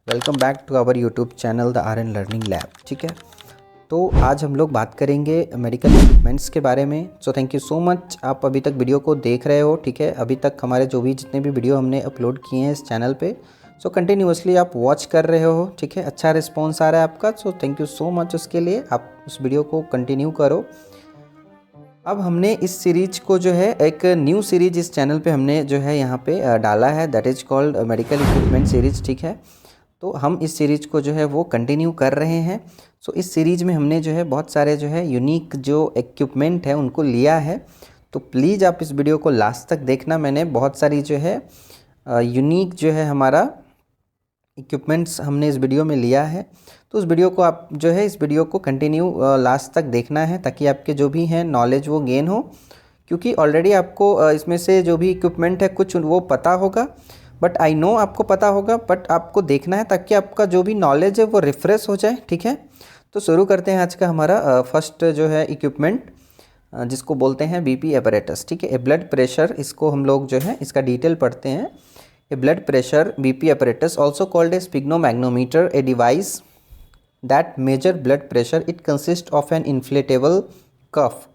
Welcome back to our YouTube channel the R N learning lab. ठीक है, तो आज हम लोग बात करेंगे मेडिकल इक्विपमेंट्स के बारे में। So thank you so much, आप अभी तक वीडियो को देख रहे हो। ठीक है, अभी तक हमारे जो भी जितने भी वीडियो हमने अपलोड किए हैं इस चैनल पे, सो कंटिन्यूअसली आप वॉच कर रहे हो। ठीक है, अच्छा रिस्पॉन्स आ रहा है आपका, so thank you so much उसके लिए। आप उस वीडियो को कंटिन्यू करो। अब हमने इस सीरीज को जो है एक न्यू सीरीज इस चैनल पे हमने जो है यहाँ पे डाला है, that is called medical equipment series. ठीक है, तो हम इस सीरीज को जो है वो कंटिन्यू कर रहे हैं। सो इस सीरीज में हमने जो है बहुत सारे जो है यूनिक जो इक्विपमेंट है उनको लिया है। तो प्लीज़ आप इस वीडियो को लास्ट तक देखना। मैंने बहुत सारी जो है यूनिक जो है हमारा इक्विपमेंट्स हमने इस वीडियो में लिया है। तो उस वीडियो को आप जो है इस वीडियो को कंटिन्यू लास्ट तक देखना है, ताकि आपके जो भी हैं नॉलेज वो गेन हो। क्योंकि ऑलरेडी आपको इसमें से जो भी इक्विपमेंट है कुछ वो पता होगा, बट आई नो आपको पता होगा, बट आपको देखना है ताकि आपका जो भी नॉलेज है वो रिफ्रेश हो जाए। ठीक है, तो शुरू करते हैं आज का हमारा फर्स्ट जो है इक्विपमेंट, जिसको बोलते हैं बीपी एपरेटस। ठीक है, ए ब्लड प्रेशर, इसको हम लोग जो है इसका डिटेल पढ़ते हैं। A blood pressure BP apparatus also called a sphygmomanometer, a device that measure blood pressure. It consists of an inflatable cuff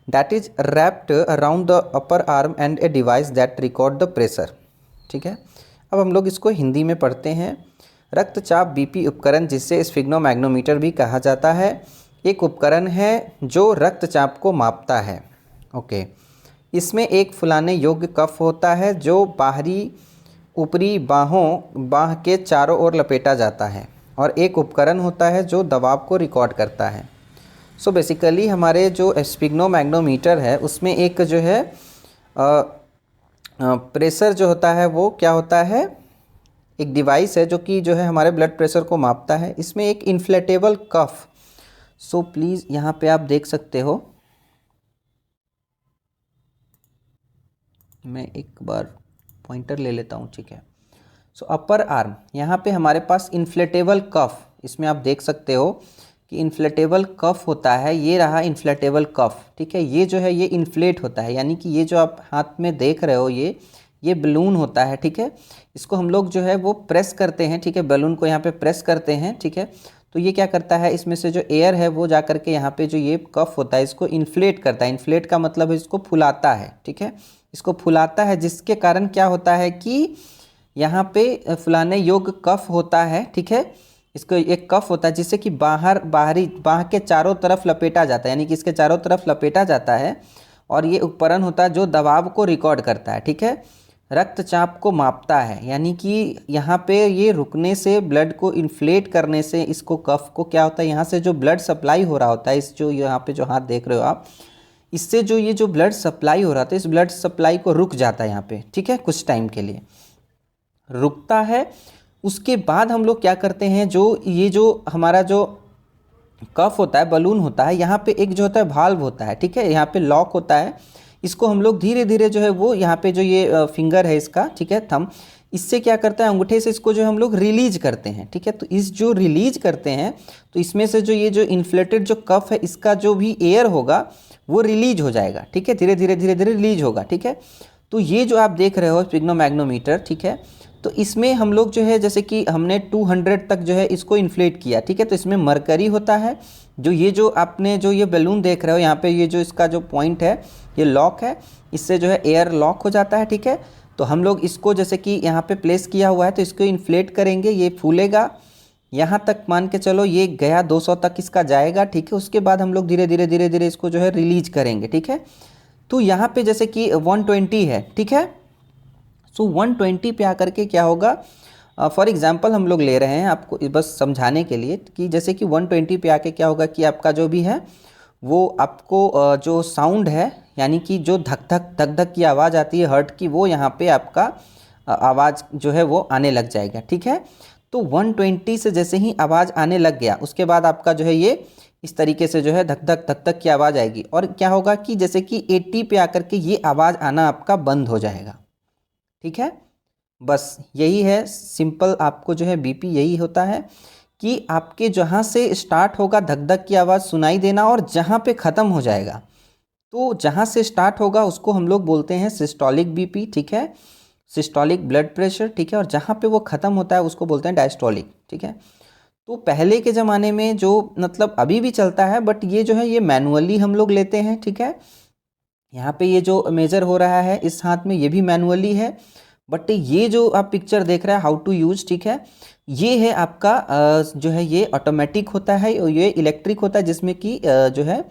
that is wrapped around the upper arm and a device that record the pressure. ठीक है, अब हम लोग इसको हिंदी में पढ़ते हैं। रक्तचाप बीपी उपकरण, जिसे स्फिग्नोमैग्नोमीटर भी कहा जाता है, एक उपकरण है जो रक्तचाप को मापता है। ओके, इसमें एक फुलाने योग्य कफ होता है जो ऊपरी बाह के चारों ओर लपेटा जाता है, और एक उपकरण होता है जो दबाव को रिकॉर्ड करता है। सो बेसिकली हमारे जो स्पिग्नोमैग्नोमीटर है उसमें एक जो है प्रेशर जो होता है वो क्या होता है, एक डिवाइस है जो कि जो है हमारे ब्लड प्रेशर को मापता है। इसमें एक इन्फ्लेटेबल कफ, सो प्लीज़ यहाँ पे आप देख सकते हो, मैं एक बार पॉइंटर ले लेता हूँ। ठीक है, सो अपर आर्म, यहाँ पे हमारे पास इन्फ्लेटेबल कफ, इसमें आप देख सकते हो कि इन्फ्लेटेबल कफ होता है। ये रहा इन्फ्लेटेबल कफ। ठीक है, ये जो है ये इन्फ्लेट होता है, यानी कि ये जो आप हाथ में देख रहे हो ये बलून होता है। ठीक है, इसको हम लोग जो है वो प्रेस करते हैं। ठीक है, बलून को यहाँ पे प्रेस करते हैं। ठीक है, तो ये क्या करता है, इसमें से जो एयर है वो जा करके यहाँ पे जो ये कफ होता है इसको इन्फ्लेट करता है। इन्फ्लेट का मतलब है इसको फुलाता है। ठीक है, इसको फुलाता है, जिसके कारण क्या होता है कि यहाँ पे फुलाने योग्य कफ होता है। ठीक है, इसको एक कफ होता है जिससे कि बाह के चारों तरफ लपेटा जाता है, यानी कि इसके चारों तरफ लपेटा जाता है, और ये उपकरण होता है जो दबाव को रिकॉर्ड करता है। ठीक है, रक्तचाप को मापता है, यानी कि यहाँ पे ये रुकने से, ब्लड को इन्फ्लेट करने से, इसको कफ को क्या होता है, यहाँ से जो ब्लड सप्लाई हो रहा होता है, इस जो यहाँ पे जो हाथ देख रहे हो आप, इससे जो ये जो ब्लड सप्लाई हो रहा था, इस ब्लड सप्लाई को रुक जाता है यहाँ पे। ठीक है, कुछ टाइम के लिए रुकता है। उसके बाद हम लोग क्या करते हैं, जो ये जो हमारा जो कफ होता है, बलून होता है, यहाँ पे एक जो होता है वाल्व होता है। ठीक है, यहाँ पे लॉक होता है, इसको हम लोग धीरे धीरे जो है वो यहाँ पे जो ये फिंगर है इसका, ठीक है, थंब, इससे क्या करता है, अंगूठे से इसको जो हम लोग रिलीज करते हैं। ठीक है, तो इस जो रिलीज करते हैं तो इसमें से जो ये जो इन्फ्लेटेड जो कफ है इसका जो भी एयर होगा वो रिलीज हो जाएगा। ठीक है, धीरे धीरे धीरे धीरे रिलीज होगा। ठीक है, तो ये जो आप देख रहे हो स्पिग्नोमैग्नोमीटर, ठीक है, तो इसमें हम लोग जो है जैसे कि हमने 200 तक जो है इसको इन्फ्लेट किया। ठीक है, तो इसमें मरकरी होता है, जो ये जो आपने जो ये बैलून देख रहे हो यहाँ पे, ये जो इसका जो पॉइंट है ये लॉक है, इससे जो है एयर लॉक हो जाता है। ठीक है, तो हम लोग इसको जैसे कि यहाँ पे प्लेस किया हुआ है तो इसको इन्फ्लेट करेंगे, ये फूलेगा, यहाँ तक मान के चलो ये गया 200 तक इसका जाएगा। ठीक है, उसके बाद हम लोग धीरे धीरे धीरे धीरे इसको जो है रिलीज करेंगे। ठीक है, तो यहाँ पे जैसे कि 120 है। ठीक है, सो 120 पे आकर के क्या होगा, फॉर एग्जांपल हम लोग ले रहे हैं आपको बस समझाने के लिए कि जैसे कि 120 पे आके क्या होगा कि आपका जो भी है वो आपको जो साउंड है, यानी कि जो धक धक धक धक की आवाज़ आती है हार्ट की, वो यहाँ पे आपका आवाज़ जो है वो आने लग जाएगा। ठीक है, तो 120 से जैसे ही आवाज़ आने लग गया उसके बाद आपका जो है ये इस तरीके से जो है धक धक धक धक की आवाज़ आएगी, और क्या होगा कि जैसे कि 80 पे आकर के ये आवाज़ आना आपका बंद हो जाएगा। ठीक है, बस यही है सिंपल, आपको जो है बीपी यही होता है कि आपके जहाँ से स्टार्ट होगा धक धक की आवाज़ सुनाई देना, और जहाँ पे ख़त्म हो जाएगा, तो जहाँ से स्टार्ट होगा उसको हम लोग बोलते हैं सिस्टोलिक बीपी। ठीक है, सिस्टोलिक ब्लड प्रेशर, ठीक है, और जहाँ पे वो ख़त्म होता है उसको बोलते हैं डायस्टोलिक, ठीक है। तो पहले के ज़माने में जो मतलब अभी भी चलता है, बट ये जो है ये मैनुअली हम लोग लेते हैं, ठीक है। यहाँ पे ये जो मेजर हो रहा है इस हाथ में ये भी मैनुअली है, बट ये जो आप पिक्चर देख रहे हैं हाउ टू यूज, ठीक है, ये है आपका जो है ये ऑटोमेटिक होता है और ये इलेक्ट्रिक होता है, जिसमें कि जो है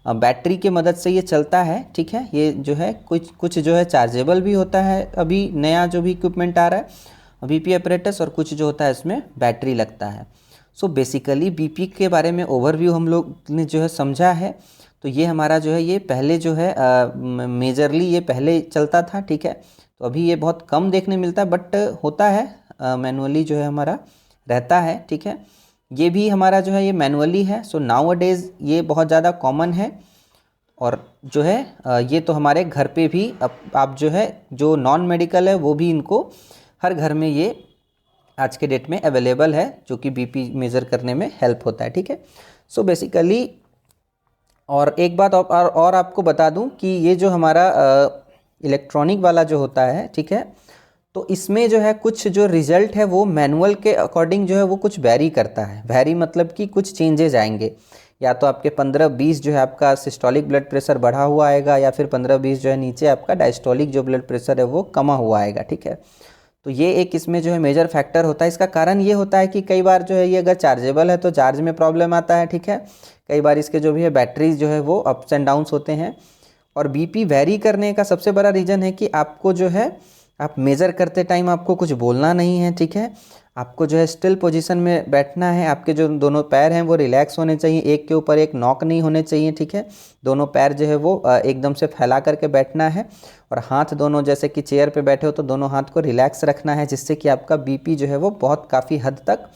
बैटरी के मदद से ये चलता है, ठीक है। ये जो है कुछ जो है चार्जेबल भी होता है, अभी नया जो भी इक्विपमेंट आ रहा है बीपी अपरेटस, और कुछ जो होता है इसमें बैटरी लगता है। सो बेसिकली बीपी के बारे में ओवरव्यू हम लोग ने जो है समझा है। तो ये हमारा जो है ये पहले जो है मेजरली ये पहले चलता था, ठीक है। तो अभी ये बहुत कम देखने मिलता है, बट होता है मैनुअली जो है हमारा रहता है, ठीक है। ये भी हमारा जो है ये मैनुअली है। सो नाउ अ डेज़ ये बहुत ज़्यादा कॉमन है, और जो है ये तो हमारे घर पे भी आप जो है जो नॉन मेडिकल है वो भी इनको हर घर में ये आज के डेट में अवेलेबल है, जो कि बीपी मेज़र करने में हेल्प होता है, ठीक है। सो बेसिकली और एक बात और आपको बता दूं कि ये जो हमारा इलेक्ट्रॉनिक वाला जो होता है, ठीक है, तो इसमें जो है कुछ जो रिज़ल्ट है वो मैनुअल के अकॉर्डिंग जो है वो कुछ वैरी करता है। वैरी मतलब कि कुछ चेंजेज आएंगे, या तो आपके 15-20 जो है आपका सिस्टोलिक ब्लड प्रेशर बढ़ा हुआ आएगा, या फिर 15-20 जो है नीचे आपका डायस्टोलिक जो ब्लड प्रेशर है वो कमा हुआ आएगा, ठीक है। तो ये एक इसमें जो है मेजर फैक्टर होता है। इसका कारण ये होता है कि कई बार जो है ये अगर चार्जेबल है तो चार्ज में प्रॉब्लम आता है, ठीक है। कई बार इसके जो भी है बैटरीज जो है वो अप्स एंड डाउन्स होते हैं। और बीपी वैरी करने का सबसे बड़ा रीज़न है कि आपको जो है आप मेज़र करते टाइम आपको कुछ बोलना नहीं है, ठीक है। आपको जो है स्टिल पोजीशन में बैठना है, आपके जो दोनों पैर हैं वो रिलैक्स होने चाहिए, एक के ऊपर एक नॉक नहीं होने चाहिए, ठीक है। दोनों पैर जो है वो एकदम से फैला करके बैठना है, और हाथ दोनों जैसे कि चेयर पे बैठे हो तो दोनों हाथ को रिलैक्स रखना है, जिससे कि आपका बीपी जो है वो बहुत काफ़ी हद तक,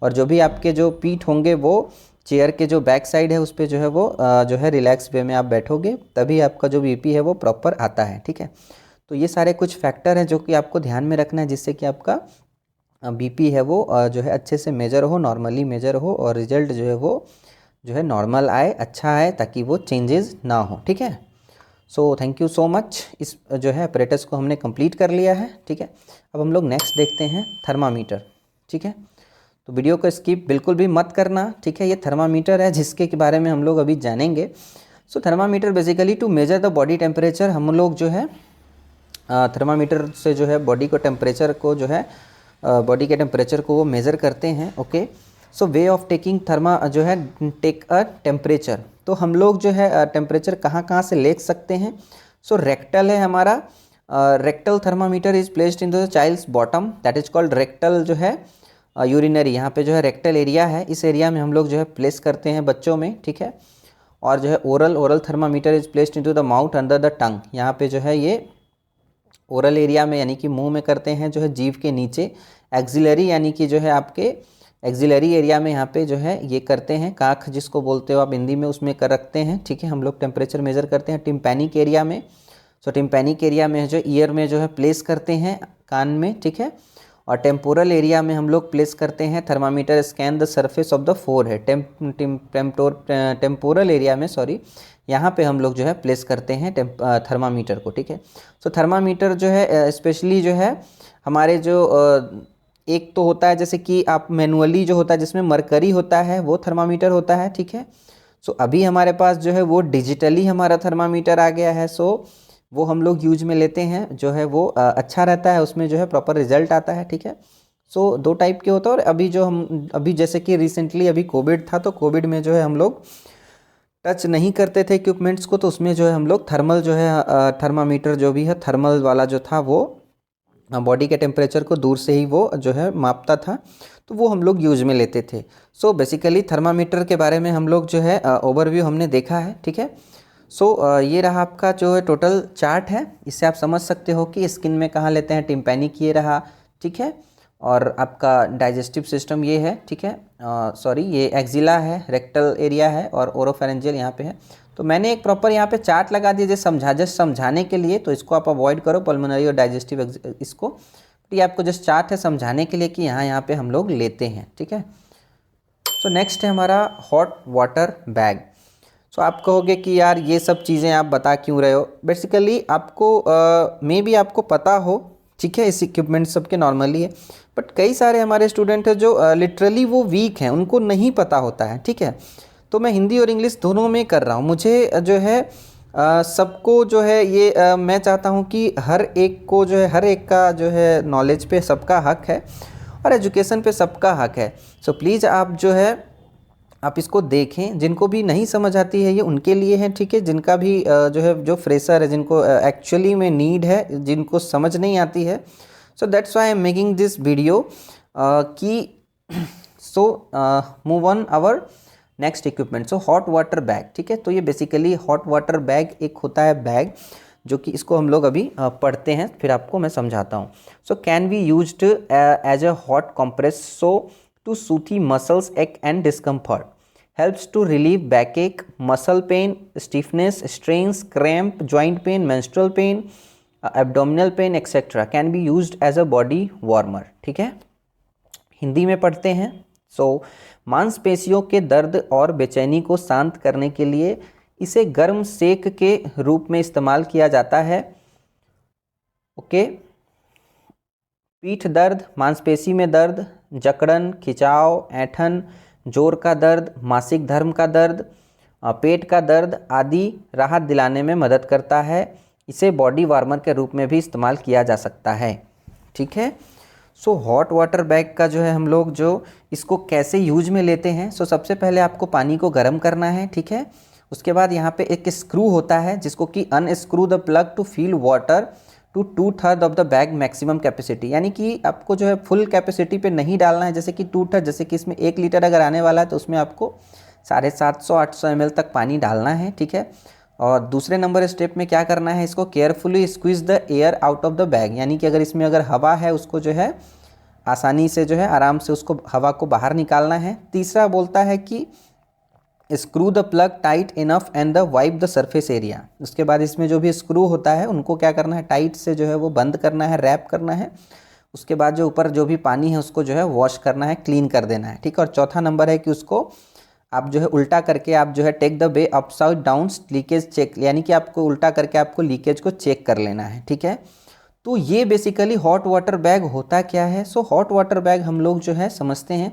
और जो भी आपके जो पीठ होंगे वो चेयर के जो बैक साइड है उस पर जो है वो जो है रिलैक्स वे में आप बैठोगे, तभी आपका जो बीपी है वो प्रॉपर आता है, ठीक है। तो ये सारे कुछ फैक्टर हैं जो कि आपको ध्यान में रखना है, जिससे कि आपका बीपी है वो जो है अच्छे से मेजर हो, नॉर्मली मेजर हो, और रिजल्ट जो है वो जो है नॉर्मल आए, अच्छा आए, ताकि वो चेंजेस ना हो, ठीक है। So thank you so much. इस जो है अपरेटस को हमने कंप्लीट कर लिया है, ठीक है। अब हम लोग नेक्स्ट देखते हैं थर्मामीटर, ठीक है। तो वीडियो को स्किप बिल्कुल भी मत करना, ठीक है। ये थर्मामीटर है जिसके बारे में हम लोग अभी जानेंगे। So thermometer basically to measure the body temperature, हम लोग जो है थर्मामीटर से जो है बॉडी को टेम्परेचर को जो है बॉडी के टेम्परेचर को वो मेज़र करते हैं, okay. So way of taking थर्मा जो है टेक अ टेम्परेचर, तो हम लोग जो है टेम्परेचर कहाँ कहाँ से ले सकते हैं। सो रेक्टल है हमारा, rectal thermometer is placed in the child's bottom, that is called rectal जो है यूरिनरी, यहाँ पे जो है रेक्टल एरिया है, इस एरिया में हम लोग जो है प्लेस करते हैं बच्चों में, ठीक है। और जो है oral thermometer is placed into the mouth under the tongue, यहाँ पे जो है ये ओरल एरिया में यानी कि मुंह में करते हैं, जो है जीभ के नीचे। एक्सिलरी यानी कि जो है आपके एक्सिलरी एरिया में यहाँ पे जो है ये करते हैं, काख जिसको बोलते हो आप हिंदी में, उसमें कर रखते हैं, ठीक है। हम लोग टेम्परेचर मेज़र करते हैं टिम्पैनिक एरिया में। सो टिम्पैनिक एरिया में जो ईयर में जो है प्लेस करते हैं, कान में, ठीक है। और टेम्पोरल एरिया में हम लोग प्लेस करते हैं thermometer scan the surface of the forehead. Temporal area में सॉरी, यहाँ पे हम लोग जो है प्लेस करते हैं थर्मामीटर को, ठीक है। सो थर्मामीटर जो है स्पेशली जो है हमारे जो एक तो होता है जैसे कि आप मैनुअली जो होता है जिसमें मरकरी होता है वो थर्मामीटर होता है, ठीक है। सो अभी हमारे पास जो है वो डिजिटली हमारा थर्मामीटर आ गया है। सो वो हम लोग यूज में लेते हैं, जो है वो अच्छा रहता है, उसमें जो है प्रॉपर रिजल्ट आता है, ठीक है। सो दो टाइप के होता है। और अभी जो हम अभी जैसे कि रिसेंटली अभी कोविड था, तो कोविड में जो है हम लोग टच नहीं करते थे इक्विपमेंट्स को, तो उसमें जो है हम लोग थर्मल जो है थर्मामीटर जो भी है थर्मल वाला जो था वो बॉडी के टेम्परेचर को दूर से ही वो जो है मापता था, तो वो हम लोग यूज में लेते थे। सो बेसिकली थर्मामीटर के बारे में हम लोग जो है ओवरव्यू हमने देखा है, ठीक है। सो ये रहा आपका जो है टोटल चार्ट है, इससे आप समझ सकते हो कि स्किन में कहाँ लेते हैं। टिम्पैनिक ये रहा, ठीक है। और आपका डाइजेस्टिव सिस्टम ये है, ठीक है। सॉरी ये एक्जिला है, रेक्टल एरिया है, और ओरोफेरेंजियल यहाँ पे है। तो मैंने एक प्रॉपर यहाँ पे चार्ट लगा दिया जस्ट समझाने के लिए, तो इसको आप अवॉइड करो पल्मोनरी और डाइजेस्टिव इसको। ये आपको जस्ट चार्ट है समझाने के लिए कि यहाँ पे हम लोग लेते हैं, ठीक है। सो नेक्स्ट है हमारा हॉट वाटर बैग। सो आप कहोगे कि यार ये सब चीज़ें आप बता क्यों रहे हो। बेसिकली आपको मे बी आपको पता हो, ठीक है। इस इक्विपमेंट सबके नॉर्मली है, बट कई सारे हमारे स्टूडेंट हैं जो लिटरली वो वीक हैं, उनको नहीं पता होता है, ठीक है। तो मैं हिंदी और इंग्लिश दोनों में कर रहा हूँ। मुझे जो है सबको जो है ये मैं चाहता हूँ कि हर एक को जो है, हर एक का जो है नॉलेज पे सबका हक है और एजुकेशन पे सबका हक है। सो प्लीज़ आप जो है आप इसको देखें। जिनको भी नहीं समझ आती है ये उनके लिए है, ठीक है। जिनका भी जो है, जो फ्रेशर है, जिनको एक्चुअली में नीड है, जिनको समझ नहीं आती है, so that's why I am making this video कि so move on our next equipment. So hot water bag, ठीक है। तो ये बेसिकली हॉट वाटर बैग एक होता है बैग, जो कि इसको हम लोग अभी पढ़ते हैं, फिर आपको मैं समझाता हूँ। So can be used as a hot compress so to soothe muscles ache and discomfort, helps to relieve backache, muscle pain, stiffness, strains, cramp, joint pain, menstrual pain, abdominal pain etc. can be used as a body warmer, ठीक है। हिंदी में पढ़ते हैं। सो मांसपेशियों के दर्द और बेचैनी को शांत करने के लिए इसे गर्म सेक के रूप में इस्तेमाल किया जाता है। ओके। पीठ दर्द, मांसपेशी में दर्द, जकड़न, खिंचाव, ऐंठन, जोर का दर्द, मासिक धर्म का दर्द, पेट का दर्द आदि राहत दिलाने में मदद करता है। इसे बॉडी वार्मर के रूप में भी इस्तेमाल किया जा सकता है, ठीक है। सो हॉट वाटर बैग का जो है हम लोग जो इसको कैसे यूज में लेते हैं। सो सबसे पहले आपको पानी को गर्म करना है, ठीक है। उसके बाद यहाँ पे एक स्क्रू होता है जिसको कि unscrew the plug to fill water to 2/3 of the bag maximum capacity, यानी कि आपको जो है फुल कैपेसिटी पे नहीं डालना है। जैसे कि 2/3, जैसे कि इसमें 1 लीटर अगर आने वाला है तो उसमें आपको 750-800 ml तक पानी डालना है, ठीक है। और दूसरे नंबर स्टेप में क्या करना है, इसको carefully squeeze the air out of the bag, यानी कि अगर इसमें अगर हवा है उसको जो है आसानी से जो है आराम से उसको हवा को बाहर निकालना है। तीसरा बोलता है कि screw the plug tight enough and the wipe the surface area. उसके बाद इसमें जो भी स्क्रू होता है उनको क्या करना है, टाइट से जो है वो बंद करना है, रैप करना है। उसके बाद जो ऊपर जो भी पानी है उसको जो है वॉश करना है, क्लीन कर देना है, ठीक है। और चौथा नंबर है कि उसको आप जो है उल्टा करके आप जो है take the way upside down leakage check, यानी कि आपको उल्टा करके आपको लीकेज को चेक कर लेना है, ठीक है। तो ये बेसिकली हॉट वाटर बैग होता क्या है। सो हॉट वाटर बैग हम लोग जो है समझते हैं।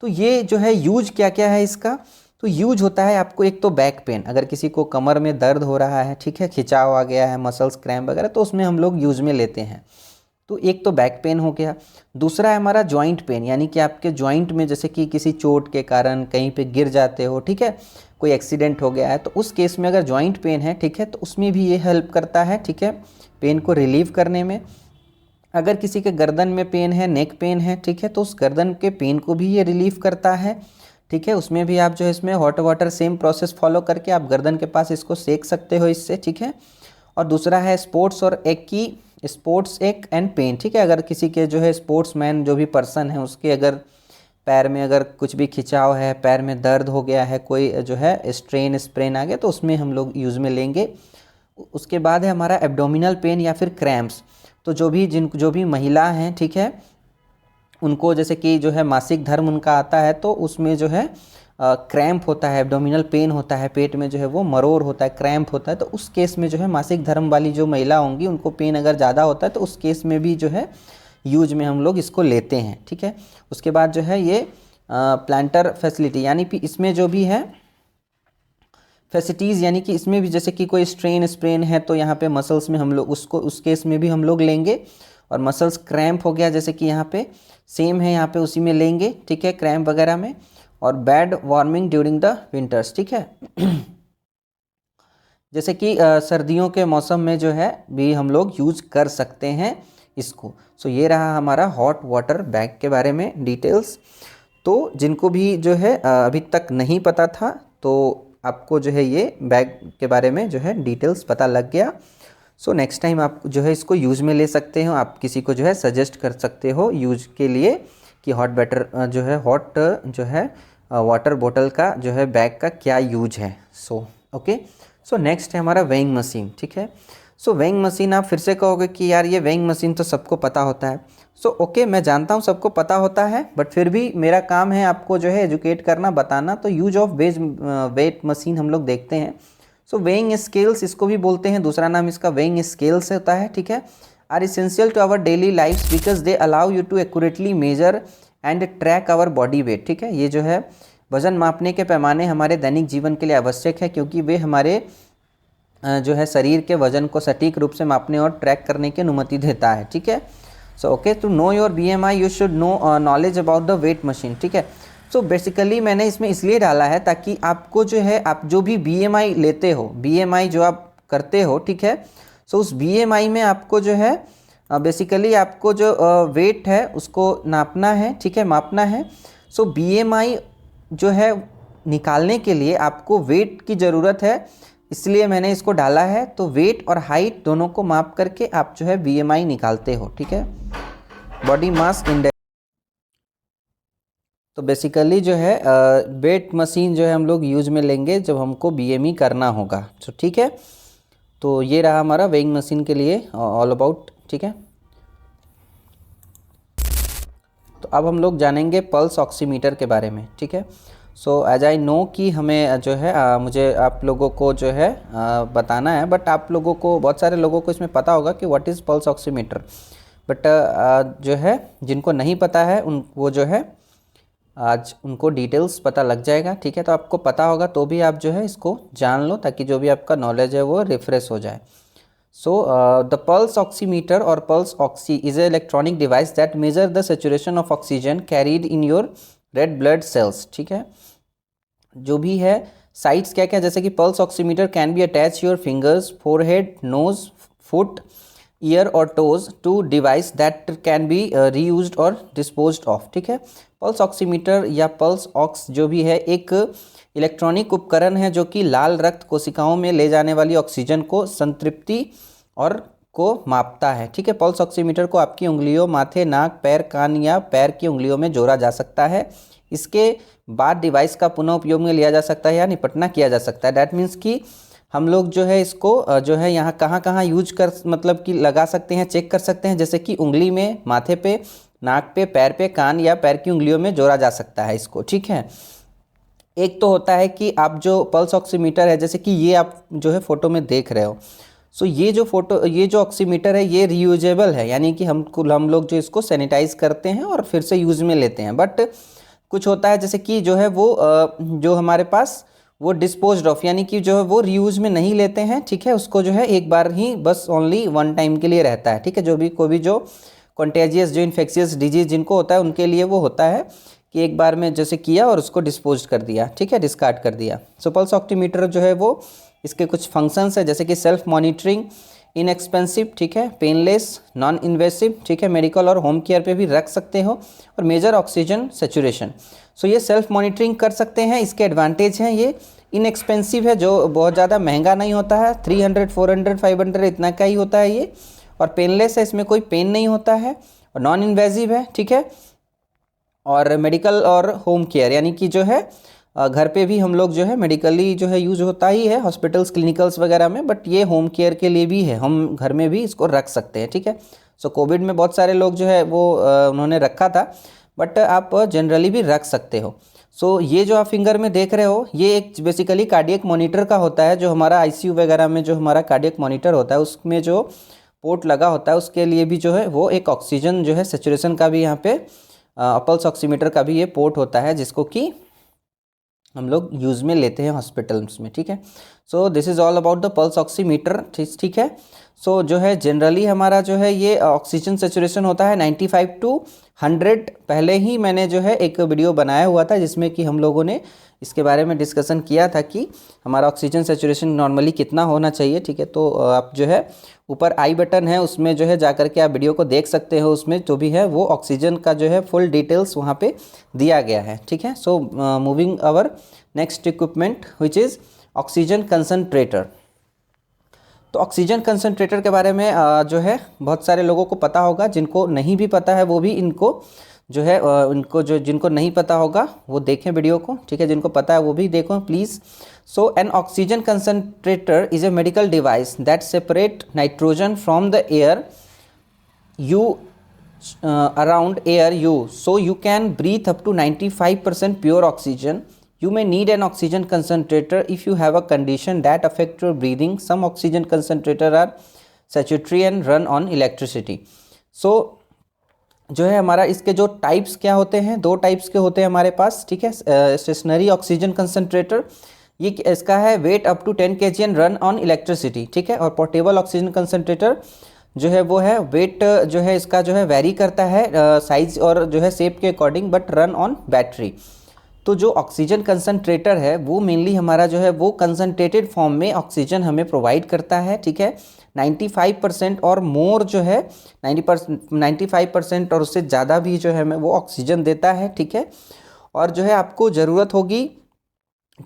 तो ये जो है यूज क्या क्या है इसका। तो यूज होता है आपको एक तो बैक पेन, अगर किसी को कमर में दर्द हो रहा है, ठीक है, खिंचाव आ गया है, मसल्स क्रैम्प वगैरह, तो उसमें हम लोग यूज में लेते हैं। तो एक तो बैक पेन हो गया। दूसरा है हमारा जॉइंट पेन, यानी कि आपके जॉइंट में जैसे कि किसी चोट के कारण कहीं पे गिर जाते हो, ठीक है, कोई एक्सीडेंट हो गया है, तो उस केस में अगर जॉइंट पेन है, ठीक है, तो उसमें भी ये हेल्प करता है, ठीक है, पेन को रिलीव करने में। अगर किसी के गर्दन में पेन है, नेक पेन है, ठीक है, तो उस गर्दन के पेन को भी ये रिलीव करता है, ठीक है। उसमें भी आप जो है इसमें hot water same process follow करके आप गर्दन के पास इसको सेक सकते हो इससे, ठीक है। और दूसरा है स्पोर्ट्स और एक की स्पोर्ट्स एक एंड पेन, ठीक है। अगर किसी के जो है स्पोर्ट्समैन जो भी पर्सन है उसके अगर पैर में अगर कुछ भी खिंचाव है, पैर में दर्द हो गया है, कोई जो है स्प्रेन आ गया, तो उसमें हम लोग यूज़ में लेंगे। उसके बाद है हमारा एब्डोमिनल पेन या फिर क्रैम्प्स। तो जो भी महिला हैं, ठीक है, उनको जैसे कि जो है मासिक धर्म उनका आता है तो उसमें जो है क्रैम्प होता है, एब्डोमिनल पेन होता है, पेट में जो है वो मरोड़ होता है, क्रैम्प होता है, तो उस केस में जो है मासिक धर्म वाली जो महिला होंगी उनको पेन अगर ज़्यादा होता है तो उस केस में भी जो है यूज में हम लोग इसको लेते हैं, ठीक है। उसके बाद जो है ये प्लांटर फैसिलिटी, यानी कि इसमें जो भी है फैसिलिटीज़, यानी कि इसमें भी जैसे कि कोई स्प्रेन है तो यहाँ पे मसल्स में हम लोग उसको उस केस में भी हम लोग लेंगे। और मसल्स क्रैम्प हो गया जैसे कि यहाँ पे सेम है, यहाँ पे उसी में लेंगे, ठीक है, क्रैम्प वगैरह में। और bed warming during the winters, ठीक है। जैसे कि सर्दियों के मौसम में जो है भी हम लोग यूज कर सकते हैं इसको। सो ये रहा हमारा हॉट वाटर बैग के बारे में डिटेल्स। तो जिनको भी जो है अभी तक नहीं पता था तो आपको जो है ये बैग के बारे में जो है डिटेल्स पता लग गया। सो नेक्स्ट टाइम आप जो है इसको यूज़ में ले सकते हो। आप किसी को जो है सजेस्ट कर सकते हो यूज के लिए कि हॉट वाटर बोतल का जो है बैग का क्या यूज है। सो नेक्स्ट है हमारा वेइंग मशीन, ठीक है। सो वेइंग मशीन आप फिर से कहोगे कि यार ये वेइंग मशीन तो सबको पता होता है। ओके, मैं जानता हूँ सबको पता होता है, बट फिर भी मेरा काम है आपको जो है एजुकेट करना, बताना। तो यूज ऑफ वेट मशीन हम लोग देखते हैं। वेइंग स्केल्स इसको भी बोलते हैं, दूसरा नाम इसका वेइंग स्केल्स होता है, ठीक है। Are essential to our daily lifes because they allow you to accurately measure and track our body weight. ठीक है, ये जो है वजन मापने के पैमाने हमारे दैनिक जीवन के लिए आवश्यक है, क्योंकि वे हमारे जो है शरीर के वजन को सटीक रूप से मापने और ट्रैक करने की अनुमति देता है। ठीक है, so okay, to know your BMI you should know knowledge about the weight machine. ठीक है, सो बेसिकली मैंने इसमें इसलिए डाला है ताकि आपको जो है, आप जो भी BMI लेते हो, BMI जो आप करते हो, ठीक है, सो उस BMI में आपको जो है बेसिकली आपको जो वेट है उसको नापना है। ठीक है, मापना है। सो BMI जो है निकालने के लिए आपको वेट की ज़रूरत है, इसलिए मैंने इसको डाला है। तो वेट और हाइट दोनों को माप करके आप जो है BMI निकालते हो। ठीक है, बॉडी मास इंडेक्स। तो बेसिकली जो है वेट मशीन जो है हम लोग यूज में लेंगे जब हमको BMI करना होगा। तो ठीक है, तो ये रहा हमारा वेइंग मशीन के लिए ऑल अबाउट। ठीक है, तो अब हम लोग जानेंगे पल्स ऑक्सीमीटर के बारे में। ठीक है, सो एज आई नो कि हमें जो है मुझे आप लोगों को जो है बताना है, बट आप लोगों को, बहुत सारे लोगों को इसमें पता होगा कि what is pulse oximeter, but जो है जिनको नहीं पता है वो जो है आज उनको डिटेल्स पता लग जाएगा। ठीक है, तो आपको पता होगा तो भी आप जो है इसको जान लो, ताकि जो भी आपका नॉलेज है वो रिफ्रेश हो जाए। सो द पल्स ऑक्सीमीटर और pulse oxy is a electronic device that measure the saturation of oxygen carried in your red blood cells. ठीक है, जो भी है साइट्स क्या क्या, जैसे कि pulse oximeter can be attach your fingers, forehead, nose, foot, ear और toes to device that can be reused और डिस्पोज्ड ऑफ। ठीक है, पल्स ऑक्सीमीटर या पल्स ऑक्स जो भी है एक इलेक्ट्रॉनिक उपकरण है जो कि लाल रक्त कोशिकाओं में ले जाने वाली ऑक्सीजन को संतृप्ति और को मापता है। ठीक है, पल्स ऑक्सीमीटर को आपकी उंगलियों, माथे, नाक, पैर, कान या पैर की उंगलियों में जोड़ा जा सकता है। इसके बाद डिवाइस का पुनः उपयोग में लिया जा सकता है या निपटना किया जा सकता है। डैट मीन्स कि हम लोग जो है इसको जो है यहाँ कहाँ कहाँ यूज कर, मतलब कि लगा सकते हैं, चेक कर सकते हैं, जैसे कि उंगली में, माथे पे, नाक पे, पैर पे, कान या पैर की उंगलियों में जोड़ा जा सकता है इसको। ठीक है, एक तो होता है कि आप जो पल्स ऑक्सीमीटर है, जैसे कि ये आप जो है फोटो में देख रहे हो, सो ये जो ऑक्सीमीटर है ये रीयूजेबल है, यानी कि हम लोग जो इसको सैनिटाइज करते हैं और फिर से यूज़ में लेते हैं। बट कुछ होता है जैसे कि जो है वो जो हमारे पास वो डिस्पोज्ड ऑफ, यानी कि जो है वो रीयूज़ में नहीं लेते हैं। ठीक है, उसको जो है एक बार ही बस ओनली वन टाइम के लिए रहता है। ठीक है, कोई भी जो कॉन्टेजियस, जो इन्फेक्शियस डिजीज़ जिनको होता है उनके लिए वो होता है कि एक बार में जैसे किया और उसको डिस्पोज कर दिया। ठीक है, डिस्कार्ड कर दिया। सो पल्स ऑक्सीमीटर जो है वो इसके कुछ फंक्शंस है, जैसे कि सेल्फ मॉनिटरिंग, इनएक्सपेंसिव, ठीक है, पेनलेस, नॉन इन्वेसिव, ठीक है, मेडिकल और होम केयर पे भी रख सकते हो, और मेजर ऑक्सीजन सेचुरेशन। सो ये सेल्फ मॉनिटरिंग कर सकते हैं। इसके एडवांटेज हैं, ये इनएक्सपेंसिव है, जो बहुत ज़्यादा महंगा नहीं होता है, 300, 400, 500 इतना का ही होता है ये, और पेनलेस है, इसमें कोई पेन नहीं होता है, और नॉन इन्वेजिव है। ठीक है, और मेडिकल और होम केयर, यानी कि जो है घर पे भी हम लोग जो है मेडिकली जो है यूज होता ही है, हॉस्पिटल्स, क्लिनिकल्स वगैरह में, बट ये होम केयर के लिए भी है, हम घर में भी इसको रख सकते हैं। ठीक है, सो कोविड में बहुत सारे लोग जो है वो उन्होंने रखा था, बट आप जनरली भी रख सकते हो। सो ये जो आप फिंगर में देख रहे हो ये एक बेसिकली कार्डियक मॉनिटर का होता है, जो हमारा ICU वगैरह में जो हमारा कार्डियक मॉनिटर होता है उसमें जो पोर्ट लगा होता है उसके लिए भी जो है वो एक ऑक्सीजन जो है सेचुरेशन का भी यहाँ पे पल्स ऑक्सीमीटर का भी ये पोर्ट होता है, जिसको कि हम लोग यूज़ में लेते हैं हॉस्पिटल्स में। ठीक है, so this is all about the pulse oximeter. ठीक है, सो जो है जनरली हमारा जो है ये ऑक्सीजन सेचुरेशन होता है 95 to 100। पहले ही मैंने जो है एक वीडियो बनाया हुआ था जिसमें कि हम लोगों ने इसके बारे में डिस्कशन किया था कि हमारा ऑक्सीजन सेचुरेशन नॉर्मली कितना होना चाहिए। ठीक है, तो आप जो है ऊपर आई बटन है उसमें जो है जा करके आप वीडियो को देख सकते हो, उसमें जो भी है वो ऑक्सीजन का जो है फुल डिटेल्स वहाँ पे दिया गया है। ठीक है, so moving our next equipment which is oxygen concentrator. तो ऑक्सीजन कंसनट्रेटर के बारे में जो है बहुत सारे लोगों को पता होगा, जिनको नहीं भी पता है वो भी इनको जो है जिनको नहीं पता होगा वो देखें वीडियो को। ठीक है, जिनको पता है वो भी देखो please. So N oxygen concentrator is a medical device that separate nitrogen from the air you around air you, so you can breathe up to 95% pure oxygen. You may need an oxygen concentrator if you have a condition that affect your breathing. Some oxygen concentrator are सैचुरेटरी and run on electricity. So जो है हमारा इसके जो types क्या होते हैं, 2 types के होते हैं हमारे पास, ठीक है। स्टेशनरी ऑक्सीजन कंसनट्रेटर, ये इसका है weight up to 10 kg and run on electricity, ठीक है। और पोर्टेबल ऑक्सीजन कंसनट्रेटर जो है वो है वेट जो है इसका जो है वेरी करता है साइज और जो है शेप के according, but run on battery. तो जो ऑक्सीजन कंसनट्रेटर है वो मेनली हमारा जो है वो कंसनट्रेटेड फॉर्म में ऑक्सीजन हमें प्रोवाइड करता है, ठीक है। 95% और मोर जो है 95% और उससे ज़्यादा भी जो है हमें वो ऑक्सीजन देता है, ठीक है। और जो है आपको ज़रूरत होगी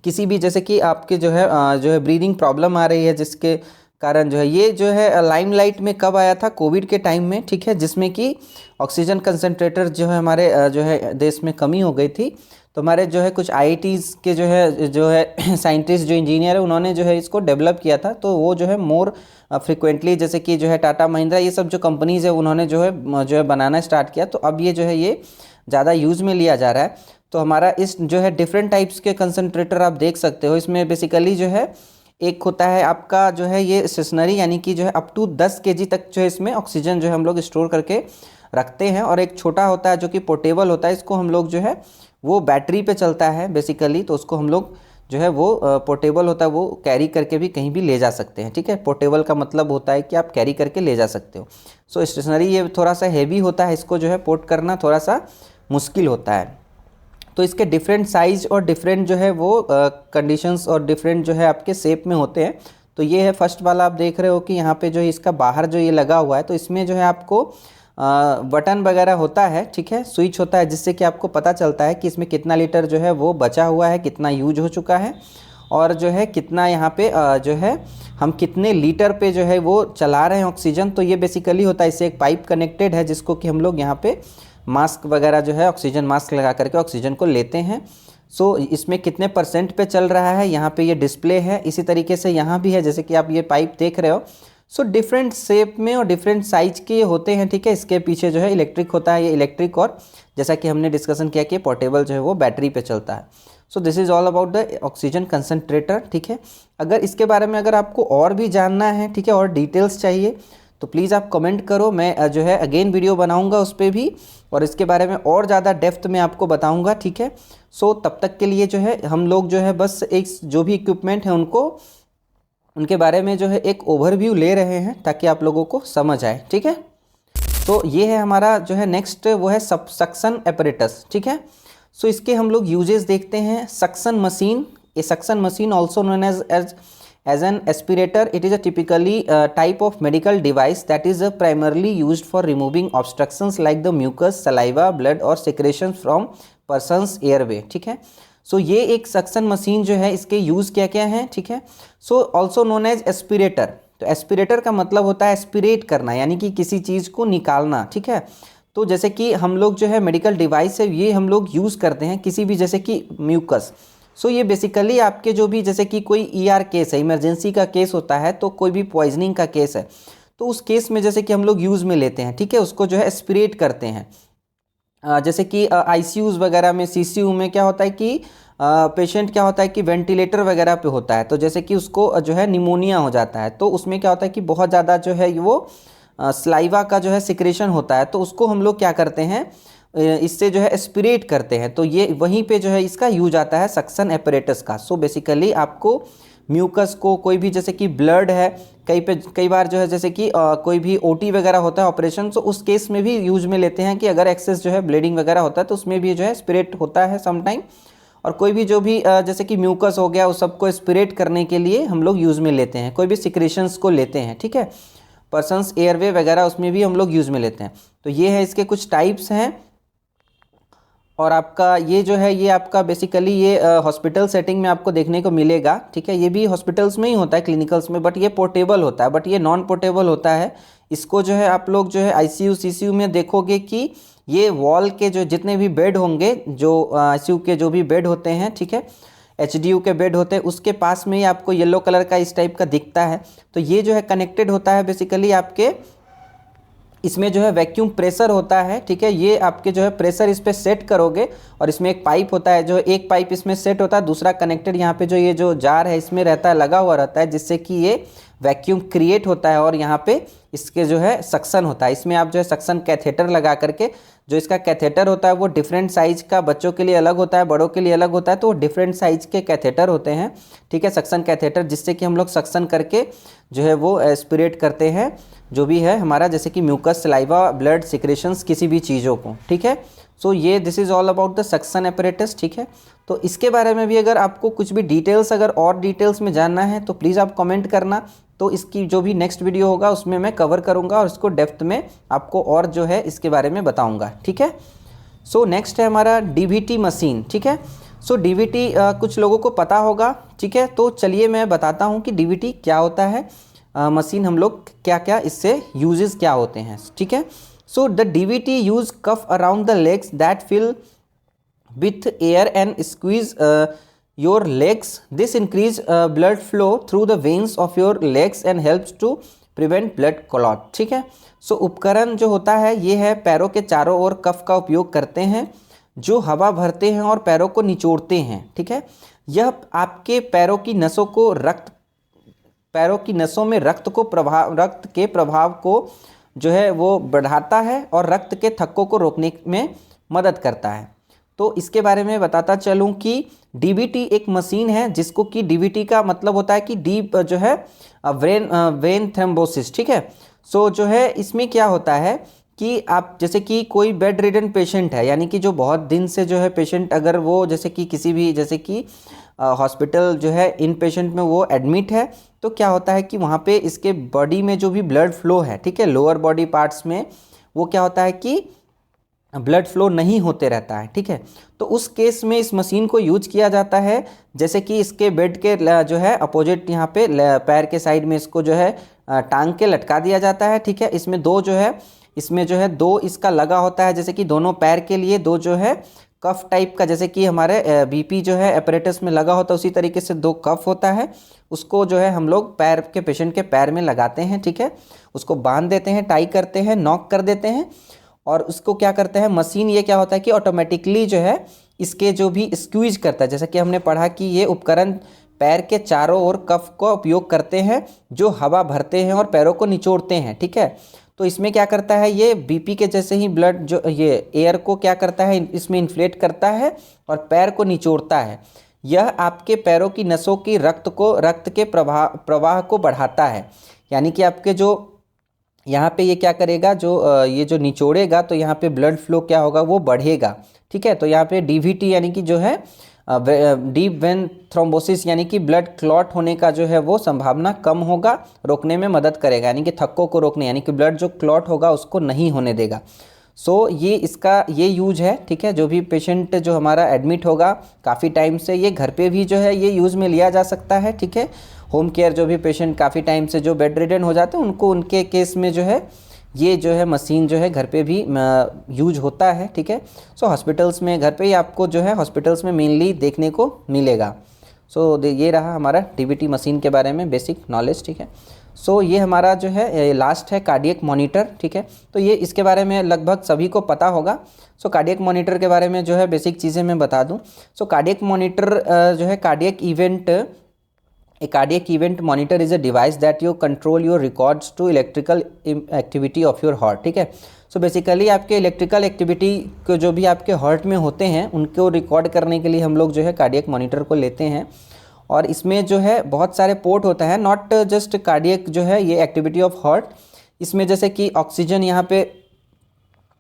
किसी भी, जैसे कि आपके जो है ब्रीदिंग प्रॉब्लम आ रही है, जिसके कारण जो है ये जो है लाइमलाइट में कब आया था, कोविड के टाइम में, ठीक है, जिसमें कि ऑक्सीजन कंसनट्रेटर जो है हमारे जो है देश में कमी हो गई थी। तो हमारे जो है कुछ आईआईटीज़ के जो है साइंटिस्ट जो इंजीनियर है उन्होंने जो है इसको डेवलप किया था। तो वो जो है मोर फ्रिक्वेंटली, जैसे कि जो है टाटा महिंद्रा ये सब जो कंपनीज़ है उन्होंने जो है बनाना स्टार्ट किया। तो अब ये जो है ये ज़्यादा यूज़ में लिया जा रहा है। तो हमारा इस जो है डिफरेंट टाइप्स के कंसनट्रेटर आप देख सकते हो। इसमें बेसिकली जो है एक होता है आपका जो है ये स्टेशनरी, यानी कि जो है अप टू 10 kg तक जो है इसमें ऑक्सीजन जो है हम लोग स्टोर करके रखते हैं। और एक छोटा होता है जो कि पोर्टेबल होता है, इसको हम लोग जो है वो बैटरी पे चलता है बेसिकली। तो उसको हम लोग जो है वो पोर्टेबल होता है, वो कैरी करके भी कहीं भी ले जा सकते हैं, ठीक है। पोर्टेबल का मतलब होता है कि आप कैरी करके ले जा सकते हो। सो स्टेशनरी ये थोड़ा सा हैवी होता है, इसको जो है पोर्ट करना थोड़ा सा मुश्किल होता है। तो इसके डिफरेंट साइज़ और डिफरेंट जो है वो कंडीशंस और डिफरेंट जो है आपके शेप में होते हैं। तो ये है फर्स्ट वाला, आप देख रहे हो कि यहाँ पे जो है इसका बाहर जो ये लगा हुआ है, तो इसमें जो है आपको बटन वगैरह होता है, ठीक है, स्विच होता है, जिससे कि आपको पता चलता है कि इसमें कितना लीटर जो है वो बचा हुआ है, कितना यूज हो चुका है, और जो है कितना यहाँ पे जो है हम कितने लीटर पे जो है वो चला रहे हैं ऑक्सीजन। तो ये बेसिकली होता है, इससे एक पाइप कनेक्टेड है जिसको कि हम लोग यहाँ पे मास्क वगैरह जो है ऑक्सीजन मास्क लगा करके ऑक्सीजन को लेते हैं। सो इसमें कितने % पे चल रहा है, यहाँ पे ये डिस्प्ले है। इसी तरीके से यहाँ भी है, जैसे कि आप ये पाइप देख रहे हो। सो डिफरेंट शेप में और डिफरेंट साइज के होते हैं, ठीक है। इसके पीछे जो है इलेक्ट्रिक होता है, ये इलेक्ट्रिक, और जैसा कि हमने डिस्कशन किया कि पोर्टेबल जो है वो बैटरी पे चलता है। So this is all about the oxygen concentrator, ठीक है। अगर इसके बारे में अगर आपको और भी जानना है, ठीक है, और डिटेल्स चाहिए, तो प्लीज़ आप कमेंट करो। मैं जो है अगेन वीडियो बनाऊंगा उस पर भी, और इसके बारे में और ज़्यादा डेप्थ में आपको बताऊंगा, ठीक है। सो तब तक के लिए जो है हम लोग जो है बस एक जो भी इक्विपमेंट है उनके बारे में जो है एक ओवरव्यू ले रहे हैं, ताकि आप लोगों को समझ आए, ठीक है। तो ये है हमारा जो है नेक्स्ट, वो है सक्शन एपरेटस, ठीक है। सो इसके हम लोग यूजेस देखते हैं। Suction machine, A suction machine also known as an aspirator, it is a typically type of medical device that is primarily used for removing obstructions like the mucus, saliva, blood or secretions from person's airway, ठीक है। सो ये एक suction machine जो है, इसके use क्या क्या हैं, ठीक है। So also known as aspirator. तो एस्पिरेटर का मतलब होता है एस्पिरेट करना, यानी कि किसी चीज़ को निकालना, ठीक है। तो जैसे कि हम लोग जो है मेडिकल डिवाइस है, ये हम लोग यूज़ करते हैं किसी भी, जैसे कि म्यूकस। सो ये बेसिकली आपके जो भी, जैसे कि कोई ER केस है, इमरजेंसी का केस होता है, तो कोई भी पॉइजनिंग का केस है, तो उस केस में जैसे कि हम लोग यूज़ में लेते हैं, ठीक है, उसको जो है एस्पिरेट करते हैं। जैसे कि ICUs वगैरह में, CCU में क्या होता है कि पेशेंट क्या होता है कि वेंटिलेटर वगैरह पे होता है, तो जैसे कि उसको जो है निमोनिया हो जाता है, तो उसमें क्या होता है कि बहुत ज़्यादा जो है वो स्लाइवा का जो है सिक्रेशन होता है, तो उसको हम लोग क्या करते हैं, इससे जो है एस्पिरेट करते हैं। तो ये वहीं पे जो है इसका यूज आता है सक्शन एपरेटस का। सो बेसिकली आपको म्यूकस को, कोई भी जैसे कि ब्लड है, कई बार जो है जैसे कि कोई भी OT वगैरह होता है ऑपरेशन, तो उस केस में भी यूज में लेते हैं कि अगर एक्सेस जो है ब्लीडिंग वगैरह होता है, तो उसमें भी जो है स्पिरेट होता है समटाइम। और कोई भी जो भी जैसे कि म्यूकस हो गया, उस सबको स्पिरेट करने के लिए हम लोग यूज़ में लेते हैं। कोई भी सिक्रेशंस को लेते हैं, ठीक है, पर्सन्स एयरवे वगैरह, उसमें भी हम लोग यूज़ में लेते हैं। तो ये है, इसके कुछ टाइप्स हैं। और आपका ये जो है, ये आपका बेसिकली ये हॉस्पिटल सेटिंग में आपको देखने को मिलेगा, ठीक है। ये भी हॉस्पिटल्स में ही होता है, क्लिनिकल्स में, बट ये पोर्टेबल होता है, बट ये नॉन पोर्टेबल होता है। इसको जो है आप लोग जो है ICU CCU में देखोगे कि ये वॉल के जो जितने भी बेड होंगे, जो ICU के जो भी बेड होते हैं, ठीक है, HDU के बेड होते हैं, उसके पास में ही आपको येलो कलर का इस टाइप का दिखता है। तो ये जो है कनेक्टेड होता है बेसिकली आपके, इसमें जो है वैक्यूम प्रेशर होता है, ठीक है। ये आपके जो है प्रेशर इस पर सेट करोगे, और इसमें एक पाइप होता है, जो एक पाइप इसमें सेट होता है, दूसरा कनेक्टेड यहाँ पे जो ये जो जार है इसमें रहता है, लगा हुआ रहता है, जिससे कि ये वैक्यूम क्रिएट होता है और यहाँ पे इसके जो है सक्शन होता है। इसमें आप जो है सक्शन कैथेटर लगा करके, जो इसका कैथेटर होता है वो डिफरेंट साइज का, बच्चों के लिए अलग होता है, बड़ों के लिए अलग होता है, तो डिफरेंट साइज के कैथेटर होते हैं, ठीक है, सक्शन कैथेटर, जिससे कि हम लोग सक्शन करके जो है वो एस्पिरेट करते हैं जो भी है हमारा, जैसे कि म्यूकस, सलाइवा, ब्लड, सिक्रेशंस, किसी भी चीज़ों को, ठीक है। सो ये this is all about the suction apparatus, ठीक है। तो इसके बारे में भी अगर आपको कुछ भी डिटेल्स, अगर और डिटेल्स में जानना है तो प्लीज़ आप कमेंट करना, तो इसकी जो भी नेक्स्ट वीडियो होगा उसमें मैं कवर करूँगा और इसको डेप्थ में आपको और जो है इसके बारे में बताऊँगा, ठीक है। सो नेक्स्ट है हमारा डीवीटी मशीन, ठीक है। सो डीवीटी कुछ लोगों को पता होगा, ठीक है, तो चलिए मैं बताता हूँ कि डीवीटी क्या होता है, मशीन हम लोग क्या क्या इससे यूजेस क्या होते हैं, ठीक है। So the DVT use cuff around the legs that fill with air and squeeze your legs. This increase blood flow through the veins of your legs and helps to prevent blood clot, ठीक है। सो उपकरण जो होता है ये है पैरों के चारों ओर कफ का उपयोग करते हैं जो हवा भरते हैं और पैरों को निचोड़ते हैं, ठीक है। यह आपके पैरों की नसों में रक्त के प्रभाव को जो है वो बढ़ाता है और रक्त के थक्कों को रोकने में मदद करता है। तो इसके बारे में बताता चलूं कि डीवीटी एक मशीन है जिसको कि डीवीटी का मतलब होता है कि डीप जो है वेन थ्रोम्बोसिस, ठीक है। सो जो है इसमें क्या होता है कि आप जैसे कि कोई बेड रिडन पेशेंट है, यानी कि जो बहुत दिन से जो है पेशेंट, अगर वो जैसे कि किसी भी जैसे कि हॉस्पिटल जो है इन पेशेंट में वो एडमिट है, तो क्या होता है कि वहाँ पे इसके बॉडी में जो भी ब्लड फ्लो है, ठीक है, लोअर बॉडी पार्ट्स में वो क्या होता है कि ब्लड फ्लो नहीं होते रहता है, ठीक है। तो उस केस में इस मशीन को यूज किया जाता है, जैसे कि इसके बेड के जो है अपोजिट यहाँ पे पैर के साइड में इसको जो है टांग के लटका दिया जाता है, ठीक है। इसमें दो इसका लगा होता है, जैसे कि दोनों पैर के लिए दो जो है कफ टाइप का, जैसे कि हमारे बीपी जो है एपरेटस में लगा होता है उसी तरीके से दो कफ होता है, उसको जो है हम लोग पैर के पेशेंट के पैर में लगाते हैं, ठीक है। उसको बांध देते हैं, टाई करते हैं, नॉक कर देते हैं और उसको क्या करते हैं मशीन, ये क्या होता है कि ऑटोमेटिकली जो है इसके जो भी स्क्वीज करता है, जैसा कि हमने पढ़ा कि ये उपकरण पैर के चारों ओर कफ का उपयोग करते हैं जो हवा भरते हैं और पैरों को निचोड़ते हैं, ठीक है। तो इसमें क्या करता है, ये बीपी के जैसे ही ब्लड जो ये एयर को क्या करता है, इसमें इन्फ्लेट करता है और पैर को निचोड़ता है। यह आपके पैरों की नसों की रक्त के प्रवाह को बढ़ाता है, यानी कि आपके जो यहाँ पे ये क्या करेगा, जो ये जो निचोड़ेगा तो यहाँ पे ब्लड फ्लो क्या होगा, वो बढ़ेगा, ठीक है। तो यहाँ पे डीवीटी यानी कि जो है डीप वेन थ्रोम्बोसिस यानी कि ब्लड क्लॉट होने का जो है वो संभावना कम होगा, रोकने में मदद करेगा, यानी कि थक्कों को रोकने, यानी कि ब्लड जो क्लॉट होगा उसको नहीं होने देगा। सो ये इसका ये यूज है, ठीक है। जो भी पेशेंट जो हमारा एडमिट होगा काफ़ी टाइम से, ये घर पे भी जो है ये यूज़ में लिया जा सकता है, ठीक है। होम केयर जो भी पेशेंट काफ़ी टाइम से जो बेड रिडन हो जाते हैं उनको, उनके केस में जो है ये जो है मशीन जो है घर पे भी यूज होता है, ठीक है। सो हॉस्पिटल्स में, घर पे ही आपको जो है हॉस्पिटल्स में मेनली देखने को मिलेगा। सो ये रहा हमारा डीवीटी मशीन के बारे में बेसिक नॉलेज, ठीक है। सो ये हमारा जो है लास्ट है कार्डियक मॉनिटर, ठीक है। तो ये इसके बारे में लगभग सभी को पता होगा। सो कार्डियक मॉनिटर के बारे में जो है बेसिक चीज़ें मैं बता दूं। सो कार्डियक मॉनिटर जो है A cardiac event monitor is a device that you control your records to electrical activity of your heart, ठीक है। सो बेसिकली आपके इलेक्ट्रिकल एक्टिविटी को जो भी आपके हार्ट में होते हैं उनको रिकॉर्ड करने के लिए हम लोग जो है कार्डियक मॉनिटर को लेते हैं। और इसमें जो है बहुत सारे पोर्ट होता है, नॉट जस्ट कार्डियक जो है ये एक्टिविटी ऑफ हार्ट, इसमें जैसे कि ऑक्सीजन यहाँ पे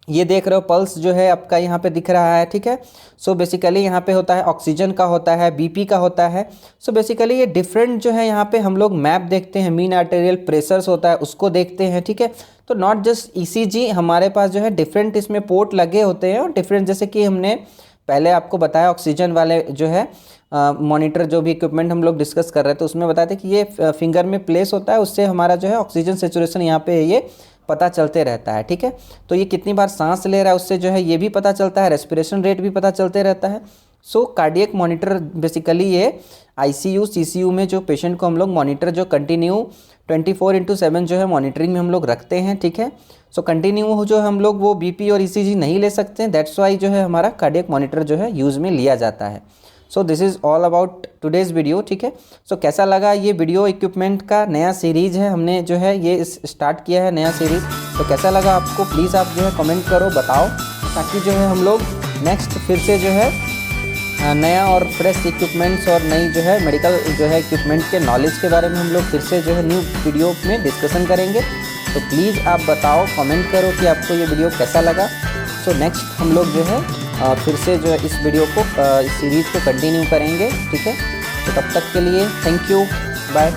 ये देख रहे हो, पल्स जो है आपका यहाँ पे दिख रहा है, ठीक है। सो बेसिकली यहाँ पे होता है ऑक्सीजन का होता है, बीपी का होता है। सो बेसिकली ये डिफरेंट जो है यहाँ पे हम लोग मैप देखते हैं, मीन आर्टेरियल प्रेशर्स होता है उसको देखते हैं, ठीक है। तो नॉट जस्ट ईसीजी, हमारे पास जो है डिफरेंट इसमें पोर्ट लगे होते हैं और डिफरेंट, जैसे कि हमने पहले आपको बताया ऑक्सीजन वाले जो है मॉनिटर जो भी इक्विपमेंट हम लोग डिस्कस कर रहे थे उसमें बताए थे कि ये फिंगर में प्लेस होता है, उससे हमारा जो है ऑक्सीजन सेचुरेशन यहाँ पे ये पता चलते रहता है, ठीक है। तो ये कितनी बार सांस ले रहा है उससे जो है ये भी पता चलता है, रेस्पिरेशन रेट भी पता चलते रहता है। सो कार्डियक मॉनिटर बेसिकली ये आईसीयू सीसीयू में जो पेशेंट को हम लोग मॉनिटर जो कंटिन्यू 24/7 जो है मॉनिटरिंग में हम लोग रखते हैं, ठीक है। सो कंटिन्यू जो हम लोग वो बीपी और ईसीजी नहीं ले सकते हैं, दैट्स वाई जो है हमारा कार्डियक मॉनिटर जो है यूज़ में लिया जाता है। So this is all about today's video, ठीक है। सो कैसा लगा ये वीडियो, इक्विपमेंट का नया सीरीज़ है, हमने जो है ये स्टार्ट किया है नया सीरीज़। तो कैसा लगा आपको प्लीज़ आप जो है कमेंट करो, बताओ, ताकि जो है हम लोग नेक्स्ट फिर से जो है नया और फ्रेश इक्विपमेंट्स और नई जो है मेडिकल जो है इक्विपमेंट के नॉलेज के बारे में हम लोग फिर से जो है न्यू वीडियो में डिस्कशन करेंगे। तो प्लीज़ आप बताओ, कमेंट करो कि आपको ये वीडियो कैसा लगा। सो नेक्स्ट हम लोग जो है फिर से जो है इस वीडियो को इस सीरीज़ को कंटिन्यू करेंगे, ठीक है। तो तब तक के लिए थैंक यू, बाय।